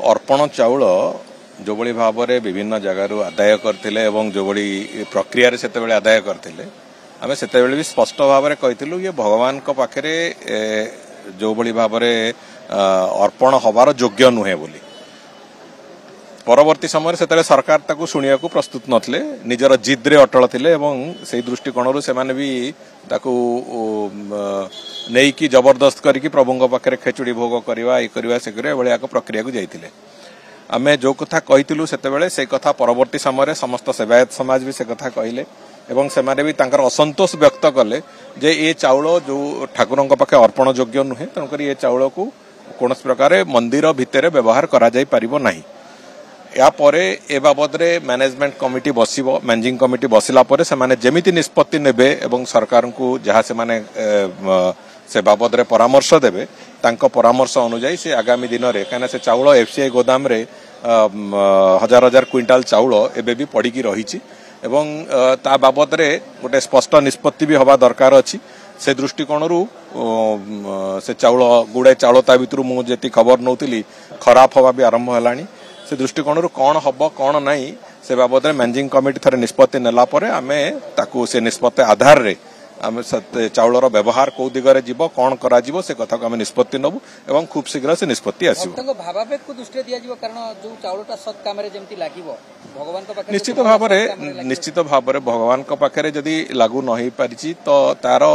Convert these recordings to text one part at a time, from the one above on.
अर्पण चाउल जो भाव में विभिन्न जगार आदाय करते जो प्रक्रिया से आदाय करते आम से भी स्पष्ट भाव में कही ये भगवान पाखे जो भाव में अर्पण हबार योग्य नुहे बोली परवर्ती समय से सरकार ताकू शुणा को प्रस्तुत नथिले निजर जिद्रे अटल थिले एवं से दृष्टिकोण से माने भी ताकू नहीं जबरदस्त करके प्रभु पाखे खेचुड़ी भोग करवा ये करवा से भाया प्रक्रिया को जाइए आमे जो कथा कही से कथा परवर्ती समय समस्त सेवायत समाज भी से कथा कहले एवं से माने भी तांकर असंतोष व्यक्त कले जे ये चाउल जो ठाकुर पाखे अर्पण योग्य नुहे तेणुक ये चाउल को कौन प्रकार मंदिर भितर व्यवहार करा जाई परिबो नाही या परे ए बाबद रे मैनेजमेंट कमिटी बसिबो मैनेजिंग कमिटी बसिला परे से माने जेमिति निष्पत्ति नेबे एवं सरकार को जहाँ से माने से बाबद रे परामर्श देबे तांको परामर्श अनुसार से आगामी दिन रे काना से चाउल एफसीआई गोदाम रे हजार हजार क्विंटाल चाउल एबे भी पड़ी की रही एवं ता बाबद रे गोटे स्पष्ट निष्पत्ति भी हवा दरकार अछि से दृष्टिकोण से चाउल गुड़े चाउल ता भितर मुझे खबर नौली खराब हवा भी आरंभ हेलानी से दृष्टिकोण कौन हम कौन नहीं से बाबद में मैनेजिंग कमिटी थरे निष्पत्ति नेला परे आमे ताकू से निष्पत्ति आधार रे आमे चाउलर व्यवहार कौ दिगरे जीव कौन करा जीव से कथा को आमे निष्पत्ति नबु एवं खूब शीघ्र से निष्पत्ति आसीबो तंग भावावेग को दृष्टि दिया जीव कारण जो चाउलटा सत काम रे जेमति लागिवो भगवान को पाखे निश्चित भाव रे भगवान को पाखे जदी लागू न होई परिची तो तार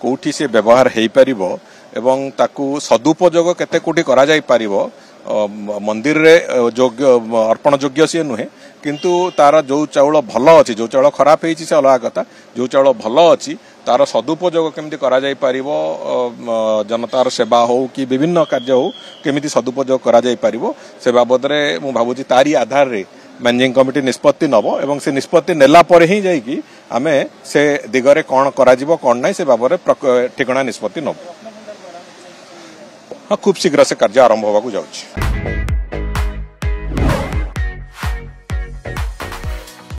कोठी से व्यवहार हेई परिबो एवं ताकू सदुपयोग केते कोठी करा जाई परिबो मंदिर रे योग्य अर्पण योग्य सी नुहे किंतु तार जो चाउल भल अच्छी जो चाउल खराब होती से अलग कथा जो चाउल भल अच्छी तार सदुपयोग केमती करा जाई परिबो जनतार सेवा हो कि विभिन्न कार्य हो केमिति सदुपयोग करा जाई परिबो से बाबद रे मु भाबुची तारी आधार रे मैनेजिंग कमिटी निष्पत्ति नब एवं से निष्पत्ति नेला परे ही जाइकी आमे से दिगरे कौन करा जिवो कौन नाही से बाबद रे ठिकणा निष्पत्ति नब खूब शीघ्र से कार्य आरंभ होगा जाऊँ।